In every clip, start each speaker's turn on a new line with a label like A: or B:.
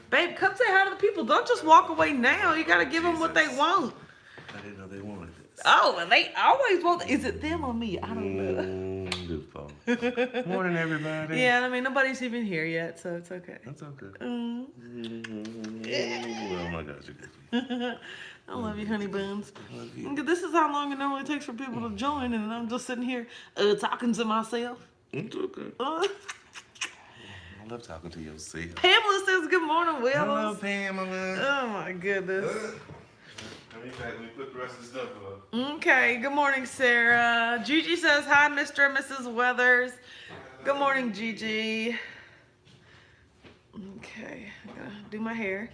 A: Babe, come say hi to the people. Don't just walk away now. You gotta give them what they want.
B: I didn't know they wanted this.
A: Oh, and they always want. Is it them or me? I don't know.
B: Good morning, everybody.
A: Yeah, I mean nobody's even here yet, so it's okay.
B: That's okay.
A: Mm.
B: Oh my gosh, you're good.
A: I love you, honey buns.
B: I love you.
A: This is how long it normally takes for people to join, and I'm just sitting here talking to myself.
B: It's okay. I love talking to yourself.
A: Pamela says good morning, Will.
B: Hello, Pamela.
A: Oh my goodness.
B: Let me put the rest of the stuff up.
A: Okay, good morning, Sarah. Gigi says hi, Mr. and Mrs. Weathers. Good morning, Gigi. Okay, I gotta do my hair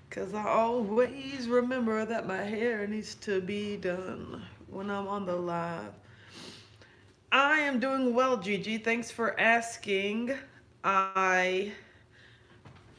A: because I always remember that my hair needs to be done when I'm on the live. I am doing well, Gigi. Thanks for asking. I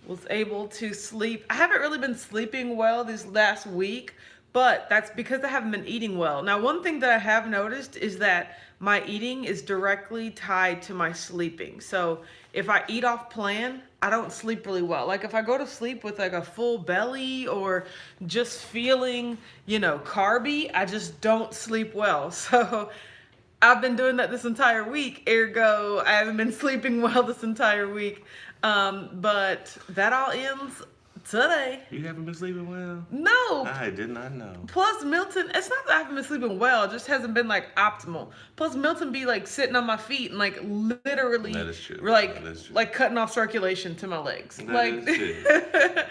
A: was able to sleep. I haven't really been sleeping well this last week, but that's because I haven't been eating well. Now, one thing that I have noticed is that my eating is directly tied to my sleeping. So if I eat off plan, I don't sleep really well. Like if I go to sleep with like a full belly or just feeling, carby, I just don't sleep well. So I've been doing that this entire week, ergo I haven't been sleeping well this entire week. But that all ends today.
B: You haven't been sleeping well?
A: No.
B: I did not know.
A: Plus Milton, it's not that I haven't been sleeping well, it just hasn't been like optimal. Plus Milton be like sitting on my feet and like literally
B: That is true.
A: like cutting off circulation to my legs.
B: That is true.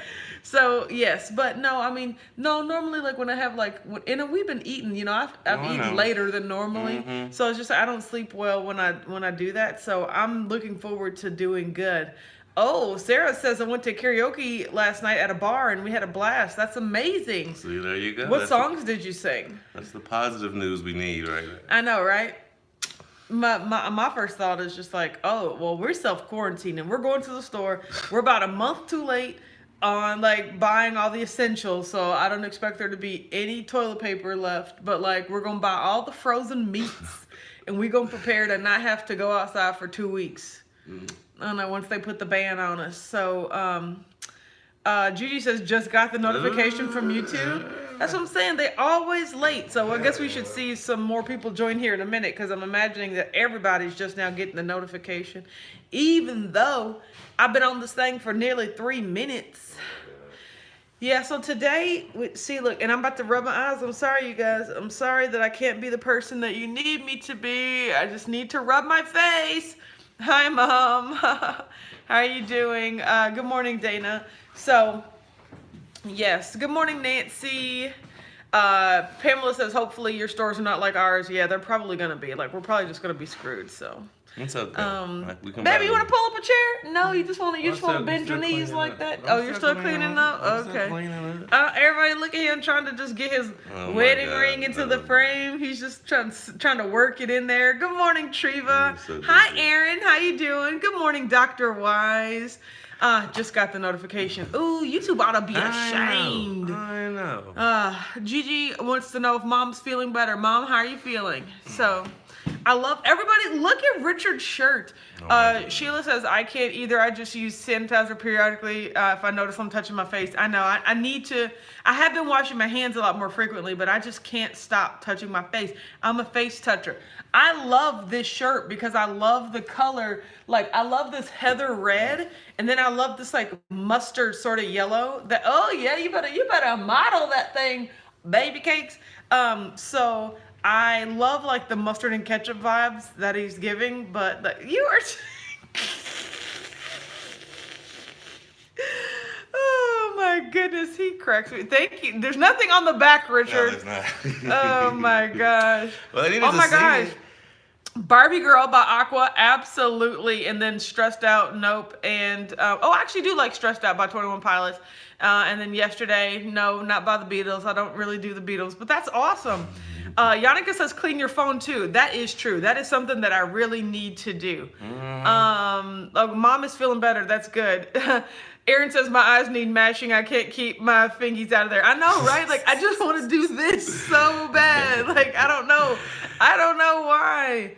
A: So yes, but no, I mean, no, normally like when I have like, we've been eating, I've eaten later than normally.
B: Mm-hmm.
A: So it's just, I don't sleep well when I do that. So I'm looking forward to doing good. Oh, Sarah says I went to karaoke last night at a bar and we had a blast. That's amazing.
B: See, there you go.
A: What songs did you sing?
B: That's the positive news we need right there.
A: I know, right? My first thought is just like, oh, well, we're self-quarantining. We're going to the store. We're about a month too late on like buying all the essentials, so I don't expect there to be any toilet paper left, but like we're gonna buy all the frozen meats and we're gonna prepare to not have to go outside for 2 weeks. I don't know, once they put the ban on us. So Gigi says just got the notification from YouTube. That's what I'm saying, they always late. So I guess we should see some more people join here in a minute because I'm imagining that everybody's just now getting the notification, even though I've been on this thing for nearly 3 minutes. Yeah, so today, see, look, and I'm about to rub my eyes. I'm sorry, you guys. I'm sorry that I can't be the person that you need me to be. I just need to rub my face. Hi, Mom. How are you doing? Good morning, Dana. So, yes, good morning, Nancy. Pamela says, hopefully your stores are not like ours. Yeah, they're probably going to be. Like, we're probably just going to be screwed, so.
B: It's okay.
A: Baby, you want to pull up a chair? No, you just want to bend your knees like that? Oh, you're still cleaning up? Okay. Everybody look at him trying to just get his wedding ring into the frame. He's just trying to work it in there. Good morning, Treva. Hi, Aaron. How you doing? Good morning, Dr. Wise. Just got the notification. Ooh, YouTube ought to be ashamed.
B: I know.
A: Gigi wants to know if Mom's feeling better. Mom, how are you feeling? So, I love everybody. Look at Richard's shirt. Sheila says, I can't either. I just use sanitizer periodically if I notice I'm touching my face. I know. I need to. I have been washing my hands a lot more frequently, but I just can't stop touching my face. I'm a face toucher. I love this shirt because I love the color. Like, I love this heather red, and then I love this like mustard sort of yellow. Oh yeah, you better model that thing, baby cakes. So I love like the mustard and ketchup vibes that he's giving, but you are. Oh my goodness, he cracks me. Thank you. There's nothing on the back, Richard.
B: No, there's
A: not. Oh my gosh.
B: Well,
A: oh my gosh. Barbie Girl by Aqua, absolutely. And then Stressed Out, nope. And I actually do like Stressed Out by 21 Pilots. And then Yesterday, no, not by the Beatles. I don't really do the Beatles, but that's awesome. Yannicka says clean your phone too. That is true. That is something that I really need to do. Mom is feeling better. That's good. Aaron says my eyes need mashing. I can't keep my fingies out of there. I know, right? Like, I just want to do this so bad. Like, I don't know why.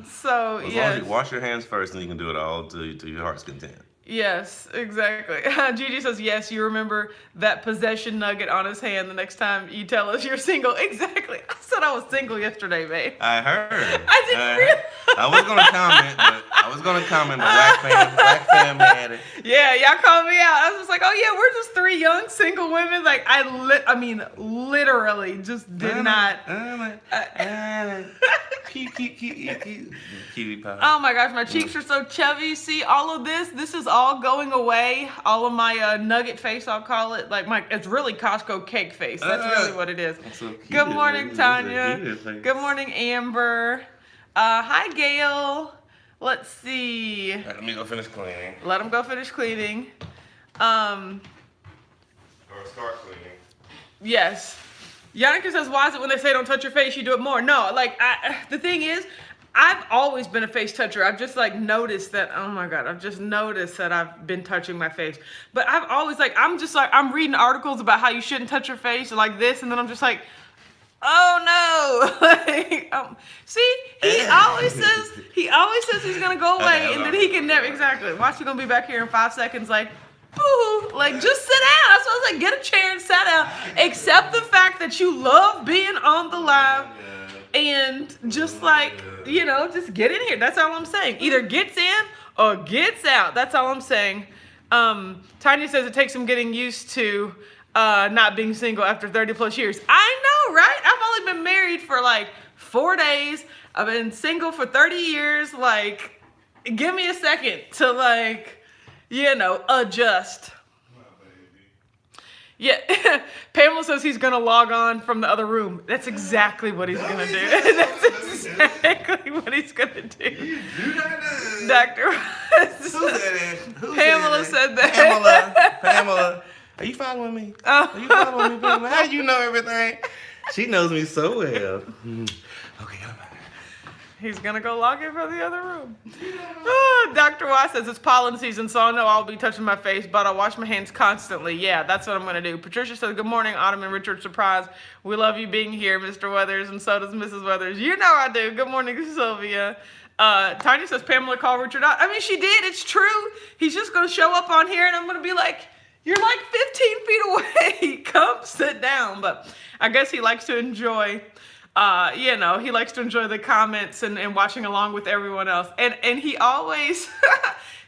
A: So, yeah.
B: Wash your hands first and you can do it all to your heart's content.
A: Yes, exactly. Gigi says, yes, you remember that possession nugget on his hand the next time you tell us you're single. Exactly. I said I was single yesterday, babe.
B: I heard.
A: I didn't realize.
B: I was gonna comment, but Black fam had it.
A: Yeah, y'all called me out. I was just like, oh yeah, we're just three young single women. Like I mean, literally just did not.
B: Cutie pie.
A: Oh my gosh, my cheeks are so chubby. See, all of this is all going away. All of my nugget face, I'll call it. Like it's really Costco cake face. That's really what it is.
B: So cute.
A: Good morning, Tanya. Good morning, Amber. Hi, Gail. Let's see.
B: Let me go finish cleaning.
A: Let him go finish cleaning.
B: Or start cleaning.
A: Yes. Yannicka says, why is it when they say don't touch your face, you do it more? No, like, the thing is, I've always been a face toucher. I've just, like, noticed that, oh, my God, I've just noticed that I've been touching my face. But I've always, like, I'm reading articles about how you shouldn't touch your face like this, and then I'm just like, oh, no. Like, see, he always says he's going to go away, and then he can never, exactly. Watch, he's going to be back here in 5 seconds, like, boo, like just sit down. That's what I was like, get a chair and sit down. Accept the fact that you love being on the live and just like, you know, just get in here. That's all I'm saying. Either gets in or gets out. That's all I'm saying. Tanya says it takes some getting used to not being single after 30 plus years. I know, right? I've only been married for like 4 days. I've been single for 30 years. Like, give me a second to like, you know, adjust. Yeah, Pamela says he's going to log on from the other room. That's exactly what he's going to do. That's exactly what he's going to do. Dr.
B: Who said it?
A: Pamela said that.
B: Pamela. Are you following me? Are you following me, Pamela? How do you know everything? She knows me so well. Okay,
A: he's going to go log in from the other room. Dr. Y says it's pollen season, so I know I'll be touching my face, but I'll wash my hands constantly. Yeah, that's what I'm going to do. Patricia says, good morning, Autumn and Richard. Surprise. We love you being here, Mr. Weathers, and so does Mrs. Weathers. You know I do. Good morning, Sylvia. Tanya says, Pamela called Richard out. I mean, she did. It's true. He's just going to show up on here, and I'm going to be like, you're like 15 feet away. Come sit down. But I guess he likes to enjoy... you know, he likes to enjoy the comments and watching along with everyone else. And he always,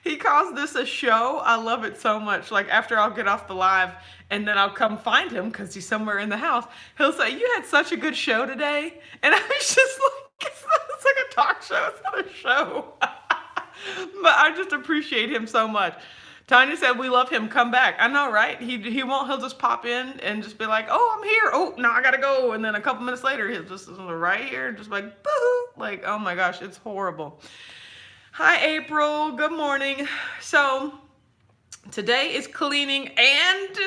A: he calls this a show. I love it so much. Like after I'll get off the live and then I'll come find him because he's somewhere in the house. He'll say, you had such a good show today. And I was just like, it's like a talk show. It's not a show. But I just appreciate him so much. Tanya said, we love him. Come back. I know, right? He won't. He'll just pop in and just be like, oh, I'm here. Oh, no, I got to go. And then a couple minutes later, he'll just right here, just like, boo. Like, oh my gosh, it's horrible. Hi, April. Good morning. So today is cleaning and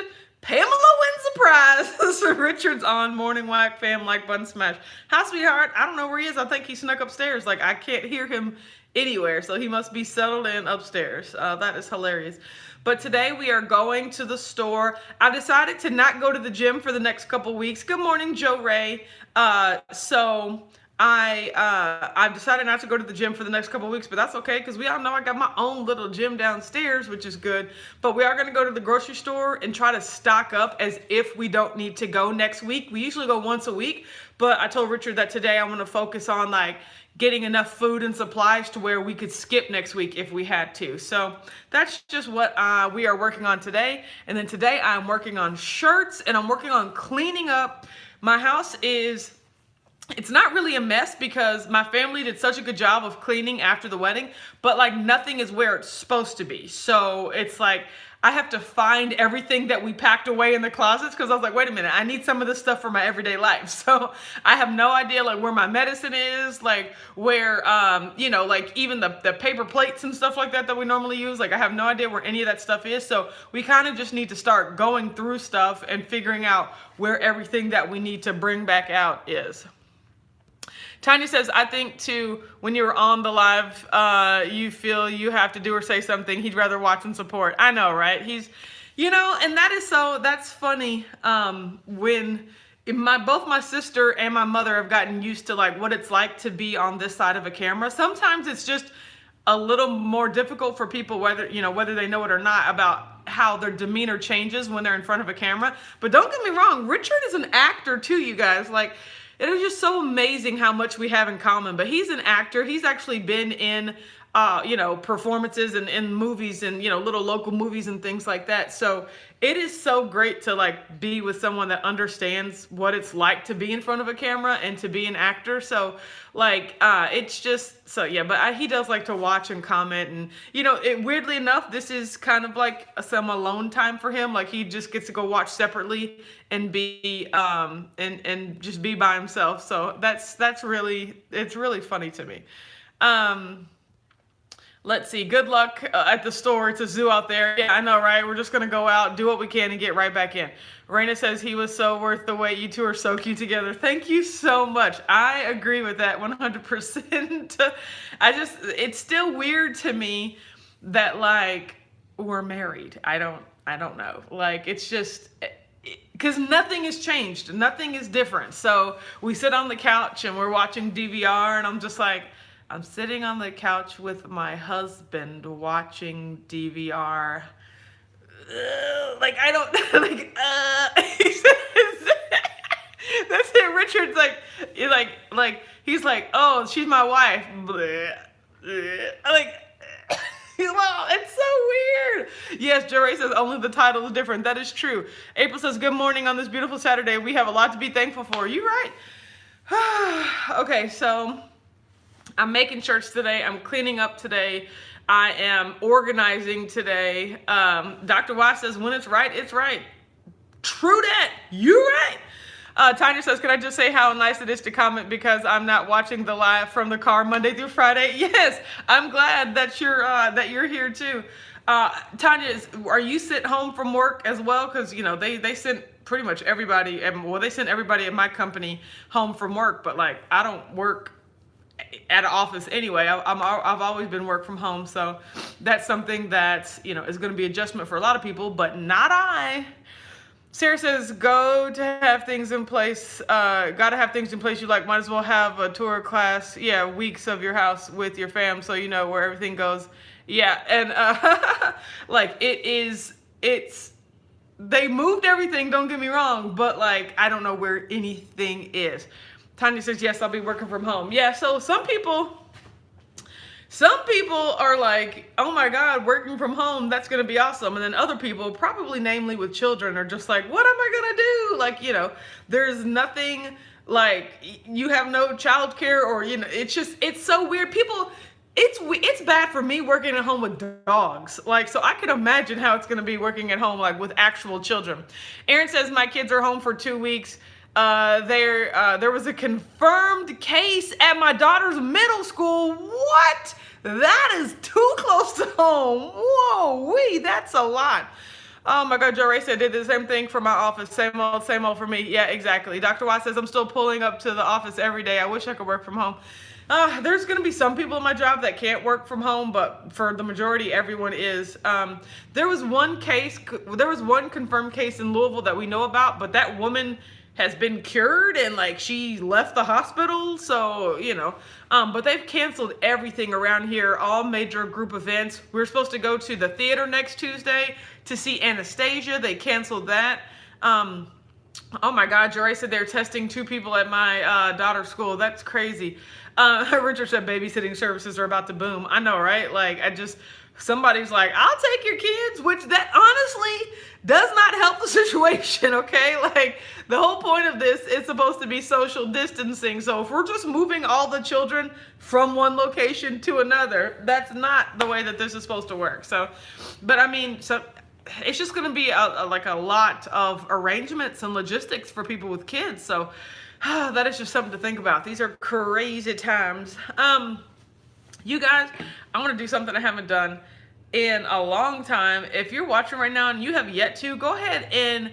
A: Pamela wins a prize. So Richard's on Morning Whack Fam like button smash. Hi, sweetheart. I don't know where he is. I think he snuck upstairs. Like, I can't hear him anywhere, so he must be settled in upstairs. That is hilarious. But today we are going to the store. I've decided to not go to the gym for the next couple weeks. Good morning, Joe Ray. So I've decided not to go to the gym for the next couple weeks, but that's okay because we all know I got my own little gym downstairs, which is good. But we are going to go to the grocery store and try to stock up as if we don't need to go next week. We usually go once a week, but I told Richard that today I'm going to focus on like getting enough food and supplies to where we could skip next week if we had to. So that's just what we are working on today. And then today I'm working on shirts and I'm working on cleaning up. My house it's not really a mess because my family did such a good job of cleaning after the wedding, but like nothing is where it's supposed to be. So it's like I have to find everything that we packed away in the closets because I was like, wait a minute, I need some of this stuff for my everyday life. So I have no idea like where my medicine is, like where, you know, like even the paper plates and stuff like that we normally use. Like I have no idea where any of that stuff is. So we kind of just need to start going through stuff and figuring out where everything that we need to bring back out is. Tanya says, I think too, when you're on the live, you feel you have to do or say something. He'd rather watch and support. I know, right? He's, you know, and that's funny. When both my sister and my mother have gotten used to like what it's like to be on this side of a camera. Sometimes it's just a little more difficult for people, whether they know it or not, about how their demeanor changes when they're in front of a camera. But don't get me wrong, Richard is an actor too, you guys. Like, it is just so amazing how much we have in common. But he's an actor. He's actually been in performances and in movies and, little local movies and things like that. So it is so great to like be with someone that understands what it's like to be in front of a camera and to be an actor. So like, it's just, so yeah, but he does like to watch and comment, and, weirdly enough, this is kind of like some alone time for him. Like, he just gets to go watch separately and be, and just be by himself. So it's really funny to me. Let's see. Good luck at the store. It's a zoo out there. Yeah, I know, right? We're just going to go out, do what we can, and get right back in. Raina says, he was so worth the wait. You two are so cute together. Thank you so much. I agree with that 100%. It's still weird to me that, like, we're married. I don't know. Like, it's just, because nothing has changed. Nothing is different. So we sit on the couch and we're watching DVR, and I'm just like, I'm sitting on the couch with my husband watching DVR. Like, I don't, like, he says, that's it. Richard's he's like, oh, she's my wife. Like, well, it's so weird. Yes, Joe Ray says only the title is different. That is true. April says, good morning on this beautiful Saturday. We have a lot to be thankful for. You're right. Okay, so I'm making shirts today. I'm cleaning up today. I am organizing today. Dr. Watts says, when it's right, it's right. True that. You're right. Tanya says, can I just say how nice it is to comment because I'm not watching the live from the car Monday through Friday? Yes, I'm glad that you're here too. Tanya, are you sent home from work as well? Because, they sent pretty much everybody, they sent everybody in my company home from work, but like, I don't work at an office anyway. I've always been work from home, so that's something that is going to be adjustment for a lot of people, but not I. Sarah says, go to have things in place. Gotta have things in place you like. Might as well have a tour class. Yeah, weeks of your house with your fam, so you know where everything goes. Yeah, and like they moved everything. Don't get me wrong, but like I don't know where anything is. Tanya says, yes, I'll be working from home. Yeah, so some people are like, oh my God, working from home, that's going to be awesome. And then other people, probably namely with children, are just like, what am I going to do? Like, there's nothing, like, you have no childcare, or, it's so weird. People, it's bad for me working at home with dogs. Like, so I can imagine how it's going to be working at home, like with actual children. Aaron says, my kids are home for 2 weeks. There was a confirmed case at my daughter's middle school. What? That is too close to home. Whoa, that's a lot. Oh my God, Joe Ray said, did the same thing for my office. Same old for me. Yeah, exactly. Dr. Watt says, I'm still pulling up to the office every day. I wish I could work from home. There's going to be some people in my job that can't work from home, but for the majority, everyone is. There was one confirmed case in Louisville that we know about, but that woman has been cured and like she left the hospital. So, but they've canceled everything around here, all major group events. We were supposed to go to the theater next Tuesday to see Anastasia. They canceled that. Oh my God, Jory said they're testing 2 people at my daughter's school. That's crazy. Richard said babysitting services are about to boom. I know, right? Like, somebody's like, I'll take your kids, which that honestly does not help the situation, okay? Like, the whole point of this is supposed to be social distancing. So if we're just moving all the children from one location to another, that's not the way that this is supposed to work. So, but I mean, so it's just going to be a lot of arrangements and logistics for people with kids. So that is just something to think about. These are crazy times. You guys, I want to do something I haven't done in a long time. If you're watching right now and you have yet to, go ahead and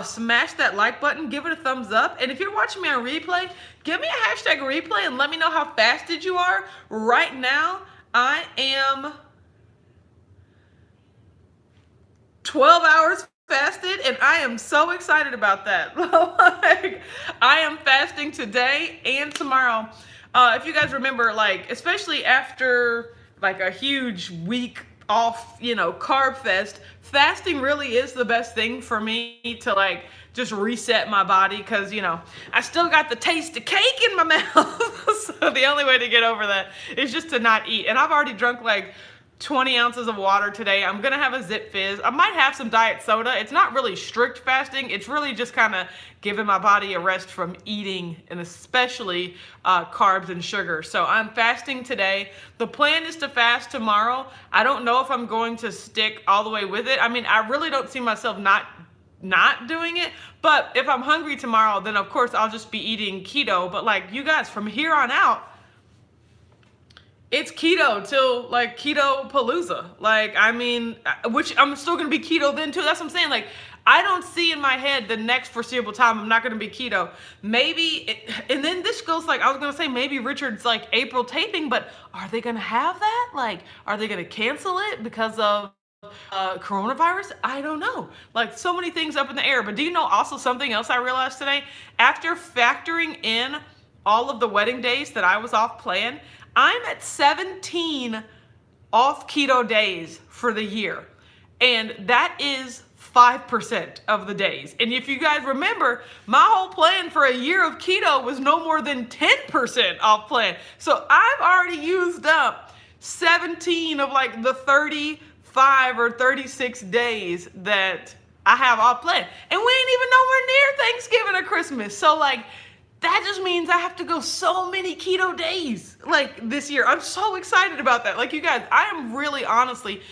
A: smash that like button, give it a thumbs up. And if you're watching me on replay, give me a hashtag replay and let me know how fasted you are. Right now, I am 12 hours fasted, and I am so excited about that. Like, I am fasting today and tomorrow. If you guys remember, like, especially after like a huge week off, carb fest, fasting really is the best thing for me to like just reset my body because, I still got the taste of cake in my mouth. So the only way to get over that is just to not eat. And I've already drunk like 20 ounces of water today. I'm going to have a Zip Fizz. I might have some diet soda. It's not really strict fasting. It's really just kind of giving my body a rest from eating, and especially carbs and sugar. So I'm fasting today. The plan is to fast tomorrow. I don't know if I'm going to stick all the way with it. I mean, I really don't see myself not doing it, but if I'm hungry tomorrow, then of course I'll just be eating keto. But like, you guys, from here on out, it's keto till like keto palooza. Like, I mean, which I'm still gonna be keto then too. That's what I'm saying. Like, I don't see in my head the next foreseeable time I'm not gonna be keto. And then this goes like, I was gonna say maybe Richard's like April taping, but are they gonna have that? Like, are they gonna cancel it because of coronavirus? I don't know. Like, so many things up in the air. But do you know also something else I realized today? After factoring in all of the wedding days that I was off plan, I'm at 17 off keto days for the year. And that is 5% of the days. And if you guys remember, my whole plan for a year of keto was no more than 10% off plan. So I've already used up 17 of like the 35 or 36 days that I have off plan. And we ain't even nowhere near Thanksgiving or Christmas. So like, that just means I have to go so many keto days like this year. I'm so excited about that. Like, you guys, I am really honestly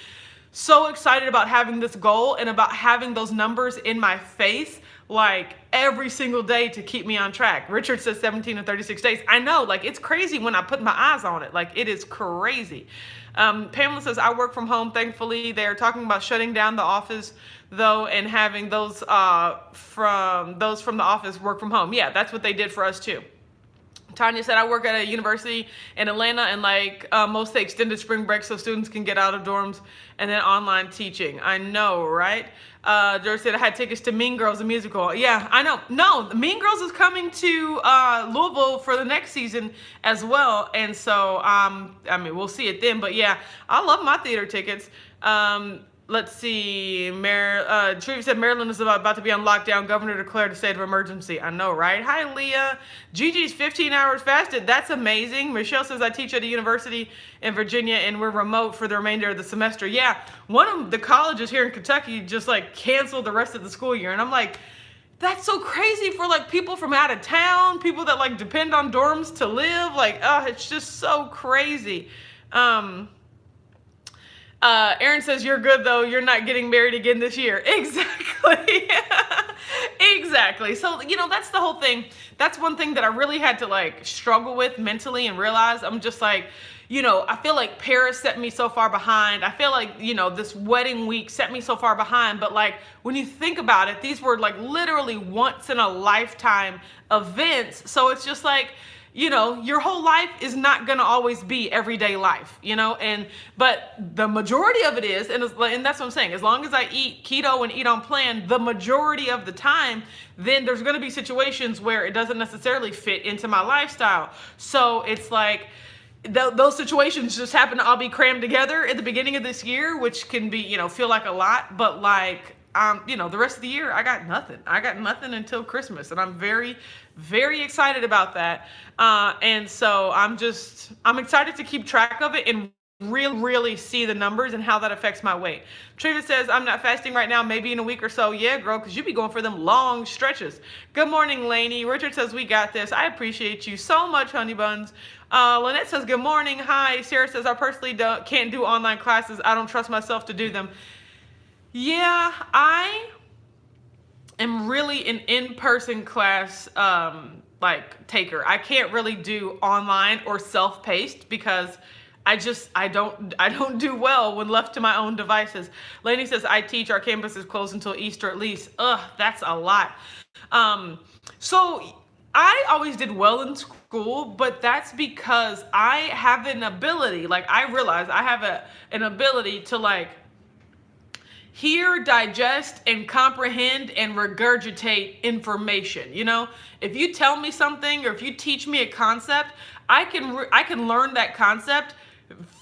A: so excited about having this goal and about having those numbers in my face like every single day to keep me on track. Richard says 17 and 36 days. I know, like, it's crazy when I put my eyes on it. Like, it is crazy. Pamela says, I work from home, thankfully. They're talking about shutting down the office though and having those from the office work from home. Yeah, that's what they did for us too. Tanya said, I work at a university in Atlanta, and like most say extended spring break so students can get out of dorms and then online teaching. I know, right? George said, I had tickets to Mean Girls, the musical. Yeah, I know. No, Mean Girls is coming to Louisville for the next season as well. And so, I mean, we'll see it then. But yeah, I love my theater tickets. Let's see. Treva said Maryland is about to be on lockdown. Governor declared a state of emergency. I know, right? Hi, Leah. Gigi's 15 hours fasted. That's amazing. Michelle says, I teach at a university in Virginia and we're remote for the remainder of the semester. Yeah, one of the colleges here in Kentucky just like canceled the rest of the school year. And I'm like, that's so crazy for like people from out of town, people that like depend on dorms to live. Like, oh, it's just so crazy. Aaron says, you're good though. You're not getting married again this year. Exactly. Exactly. So, that's the whole thing. That's one thing that I really had to like struggle with mentally and realize I'm just like, I feel like Paris set me so far behind. I feel like, this wedding week set me so far behind. But like, when you think about it, these were like literally once in a lifetime events. So it's just like, your whole life is not going to always be everyday life, but the majority of it is, and that's what I'm saying, as long as I eat keto and eat on plan, the majority of the time, then there's going to be situations where it doesn't necessarily fit into my lifestyle. So it's like, those situations just happen to all be crammed together at the beginning of this year, which can be, feel like a lot, but like, the rest of the year, I got nothing. I got nothing until Christmas, and I'm very, very excited about that. And so I'm excited to keep track of it and really see the numbers and how that affects my weight. Treva says, I'm not fasting right now, maybe in a week or so. Yeah, girl, because you be going for them long stretches. Good morning, Lainey. Richard says, we got this. I appreciate you so much, honey buns. Lynette says, good morning. Hi. Sarah says, I personally can't do online classes. I don't trust myself to do them. Yeah, I am really an in-person class taker. I can't really do online or self-paced because I don't do well when left to my own devices. Lainey says, I teach, our campus is closed until Easter at least. Ugh, that's a lot. So I always did well in school, but that's because I have an ability, like I realize I have an ability to like hear, digest, and comprehend and regurgitate information. If you tell me something or if you teach me a concept, I can learn that concept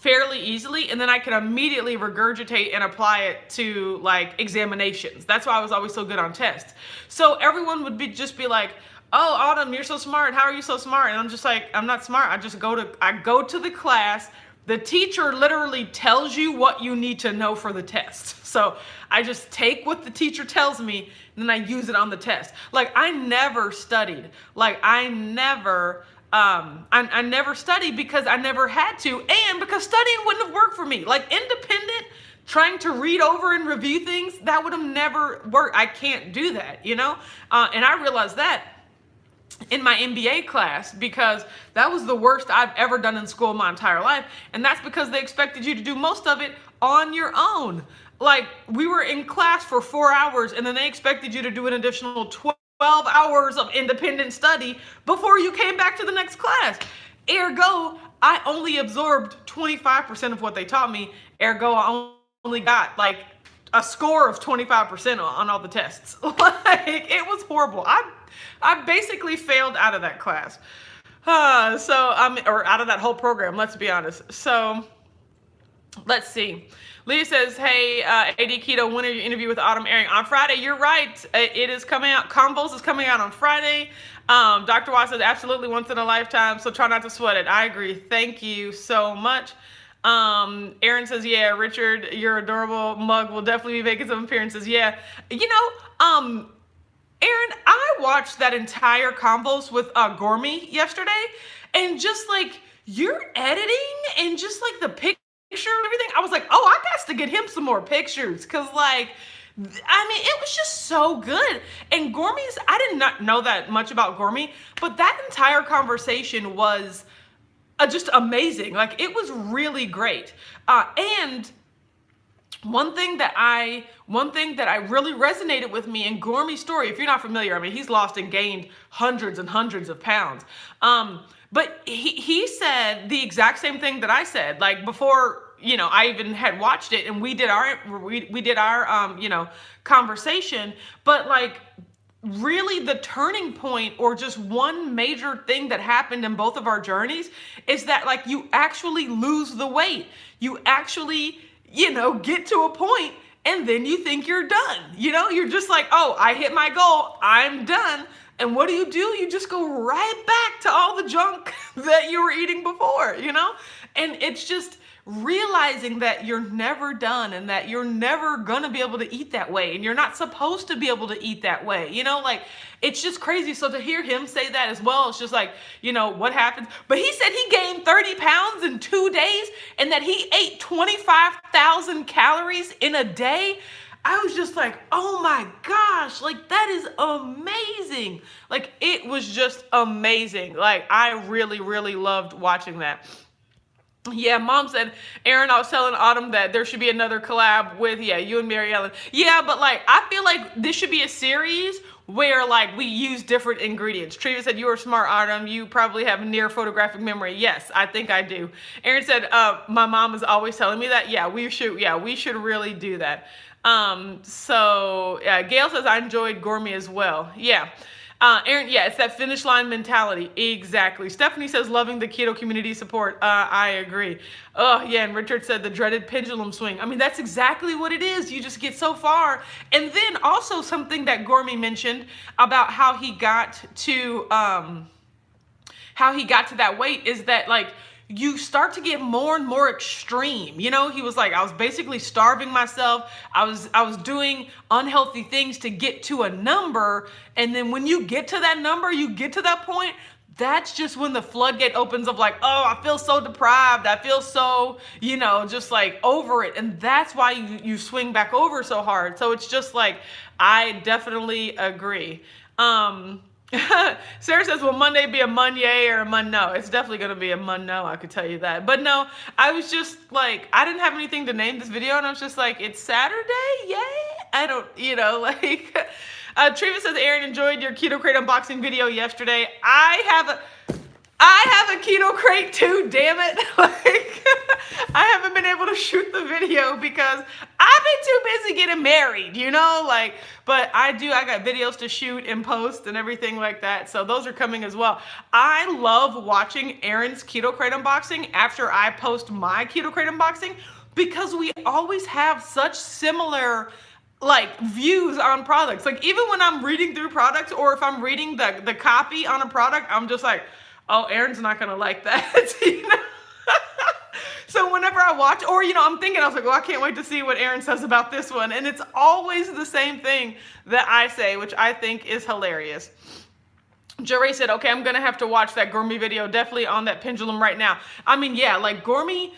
A: fairly easily, and then I can immediately regurgitate and apply it to like examinations. That's why I was always so good on tests. So everyone would just be like, oh, Autumn, you're so smart. How are you so smart? And I'm just like, I'm not smart. I go to the class. The teacher literally tells you what you need to know for the test. So I just take what the teacher tells me and then I use it on the test. Like I never studied. Like I never studied because I never had to, and because studying wouldn't have worked for me. Like independent, trying to read over and review things, that would have never worked. I can't do that, you know? And I realized that in my MBA class, because that was the worst I've ever done in school my entire life. And that's because they expected you to do most of it on your own. Like we were in class for 4 hours and then they expected you to do an additional 12 hours of independent study before you came back to the next class. Ergo, I only absorbed 25% of what they taught me. Ergo, I only got like a score of 25% on all the tests. Like it was horrible. I basically failed out of that class. Or out of that whole program, let's be honest. So let's see. Leah says, hey, AD Keto, when are your interview with Autumn airing? On Friday. You're right. It is coming out. Convos is coming out on Friday. Dr. Watt says, absolutely once in a lifetime, so try not to sweat it. I agree. Thank you so much. Aaron says, yeah, Richard, your adorable mug will definitely be making some appearances. Yeah. You know, Aaron, I watched that entire Convos with Gourmet yesterday, and just like your editing and just like the picture and everything, I was like, oh, I got to get him some more pictures, because like, I mean, it was just so good. And Gourmet's, I did not know that much about Gourmet, but that entire conversation was just amazing. Like it was really great. And one thing that really resonated with me in Gourmet's story, if you're not familiar, I mean, he's lost and gained hundreds and hundreds of pounds. But he said the exact same thing that I said, like before, you know, I even had watched it and we did our you know, conversation. But like really the turning point, or just one major thing that happened in both of our journeys, is that like you actually lose the weight. You actually, you know, get to a point and then you think you're done. You know, you're just like, oh, I hit my goal, I'm done. And what do? You just go right back to all the junk that you were eating before, you know? And it's just realizing that you're never done and that you're never gonna be able to eat that way, and you're not supposed to be able to eat that way, you know? Like, it's just crazy. So to hear him say that as well, it's just like, you know, what happens? But he said he gained 30 pounds in 2 days and that he ate 25,000 calories in a day. I was just like, oh my gosh, like that is amazing. Like it was just amazing. Like I really, really loved watching that. Yeah, Mom said, Aaron, I was telling Autumn that there should be another collab with, yeah, you and Mary Ellen. Yeah, but like, I feel like this should be a series where like we use different ingredients. Treva said, you are smart, Autumn. You probably have near photographic memory. Yes, I think I do. Aaron said, my mom is always telling me that. Yeah, we should really do that. So yeah, Gail says, I enjoyed Gourmet as well. Yeah. Aaron, yeah, it's that finish line mentality. Exactly. Stephanie says, loving the keto community support. I agree. Oh, yeah. And Richard said the dreaded pendulum swing. I mean, that's exactly what it is. You just get so far. And then also something that Gourmet mentioned about how he got to that weight is that like, you start to get more and more extreme. You know, he was like, I was basically starving myself. I was doing unhealthy things to get to a number. And then when you get to that number, you get to that point, that's just when the floodgate opens of like, oh, I feel so deprived. I feel so, you know, just like over it. And that's why you swing back over so hard. So it's just like, I definitely agree. Sarah says, will Monday be a Monday or a Mon-no? It's definitely going to be a Mon-no, I could tell you that. But no, I was just like, I didn't have anything to name this video, and I was just like, it's Saturday? Yay! I don't, you know, like, Treva says, Aaron, enjoyed your Keto Crate unboxing video yesterday. I have a Keto Crate too, damn it. Like, I haven't been able to shoot the video because I've been too busy getting married, you know, like, but I got videos to shoot and post and everything like that. So those are coming as well. I love watching Erin's Keto Crate unboxing after I post my Keto Crate unboxing, because we always have such similar like views on products. Like even when I'm reading through products, or if I'm reading the copy on a product, I'm just like, oh, Erin's not gonna like that. You know? So whenever I watch, or, you know, I'm thinking, I was like, well, I can't wait to see what Erin says about this one. And it's always the same thing that I say, which I think is hilarious. Jerry said, okay, I'm going to have to watch that Gourmet video. Definitely on that pendulum right now. I mean, yeah, like Gourmet,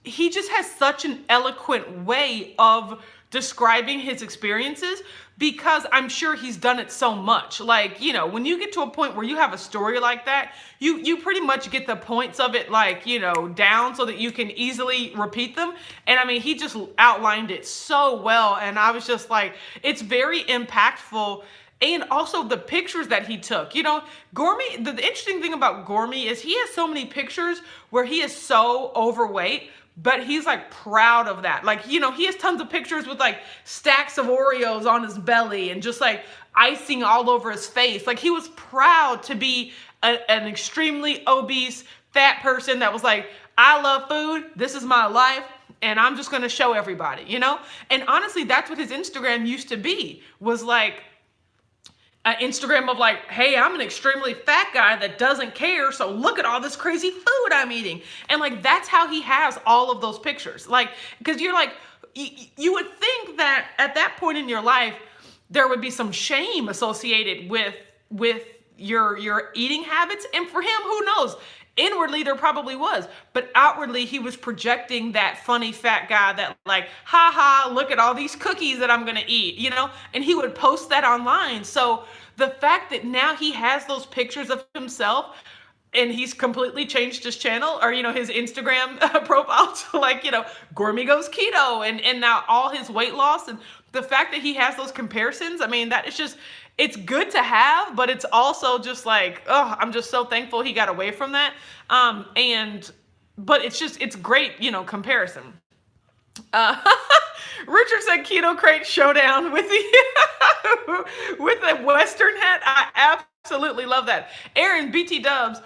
A: he just has such an eloquent way of describing his experiences, because I'm sure he's done it so much. Like, you know, when you get to a point where you have a story like that, you pretty much get the points of it, like, you know, down so that you can easily repeat them. And I mean, he just outlined it so well. And I was just like, it's very impactful. And also the pictures that he took, you know, Gourmet, the interesting thing about Gourmet is he has so many pictures where he is so overweight, but he's like proud of that. Like, you know, he has tons of pictures with like stacks of Oreos on his belly and just like icing all over his face. Like he was proud to be an extremely obese fat person that was like, I love food, this is my life, and I'm just gonna show everybody, you know? And honestly, that's what his Instagram used to be, was like, Instagram of like, hey, I'm an extremely fat guy that doesn't care, so look at all this crazy food I'm eating. And like, that's how he has all of those pictures. Like, because you're like, you would think that at that point in your life, there would be some shame associated with your eating habits. And for him, who knows? Inwardly, there probably was, but outwardly, he was projecting that funny fat guy that like, ha ha, look at all these cookies that I'm gonna eat, you know? And he would post that online. So the fact that now he has those pictures of himself, and he's completely changed his channel, or, you know, his Instagram profile to like, you know, Gourmet goes keto, and now all his weight loss, and the fact that he has those comparisons, I mean, that is just, it's good to have, but it's also just like, oh, I'm just so thankful he got away from that. But it's great, you know, comparison. Richard said Keto Crate showdown with the with the Western hat. I absolutely love that. Aaron, BT Dubs,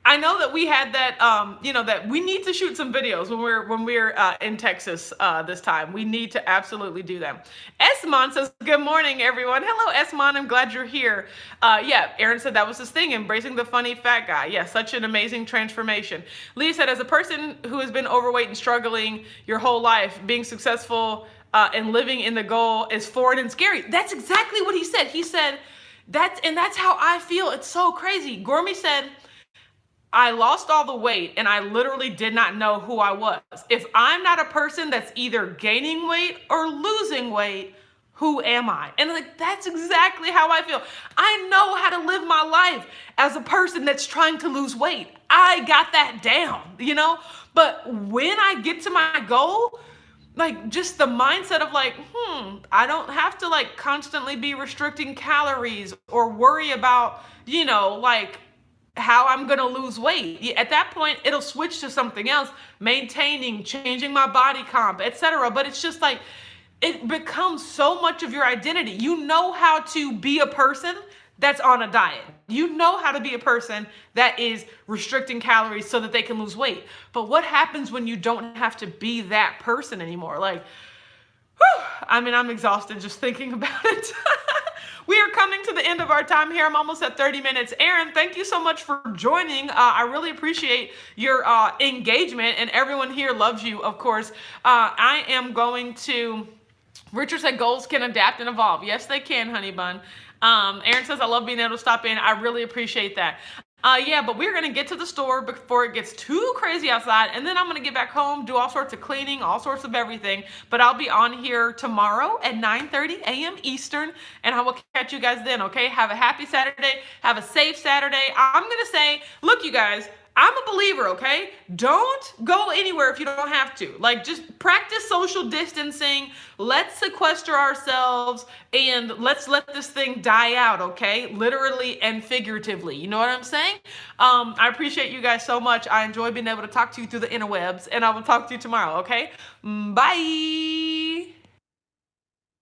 A: I know that we had that, you know, that we need to shoot some videos when we're in Texas this time. We need to absolutely do that. Esmon says, good morning, everyone. Hello, Esmon. I'm glad you're here. Yeah, Aaron said that was his thing, embracing the funny fat guy. Yeah, such an amazing transformation. Lee said, as a person who has been overweight and struggling your whole life, being successful and living in the goal is foreign and scary. That's exactly what he said. He said, that's how I feel. It's so crazy. Gourmet said, I lost all the weight and I literally did not know who I was. If I'm not a person that's either gaining weight or losing weight, who am I? And like, that's exactly how I feel. I know how to live my life as a person that's trying to lose weight. I got that down, you know? But when I get to my goal, like just the mindset of like, I don't have to like constantly be restricting calories or worry about, you know, like, how I'm gonna lose weight. At that point, it'll switch to something else, maintaining, changing my body comp, etc. But it's just like, it becomes so much of your identity. You know how to be a person that's on a diet. You know how to be a person that is restricting calories so that they can lose weight. But what happens when you don't have to be that person anymore? Like, whew, I mean, I'm exhausted just thinking about it. We are coming to the end of our time here. I'm almost at 30 minutes. Aaron, thank you so much for joining. I really appreciate your engagement, and everyone here loves you, of course. I am going to, Richard said goals can adapt and evolve. Yes, they can, honey bun. Aaron says, I love being able to stop in. I really appreciate that. Yeah, but we're going to get to the store before it gets too crazy outside, and then I'm going to get back home, do all sorts of cleaning, all sorts of everything. But I'll be on here tomorrow at 9:30 a.m. Eastern, and I will catch you guys then, okay? Have a happy Saturday. Have a safe Saturday. I'm going to say, look, you guys, I'm a believer, okay? Don't go anywhere if you don't have to. Like, just practice social distancing. Let's sequester ourselves, and let's let this thing die out, okay? Literally and figuratively. You know what I'm saying? I appreciate you guys so much. I enjoy being able to talk to you through the interwebs, and I will talk to you tomorrow, okay? Bye.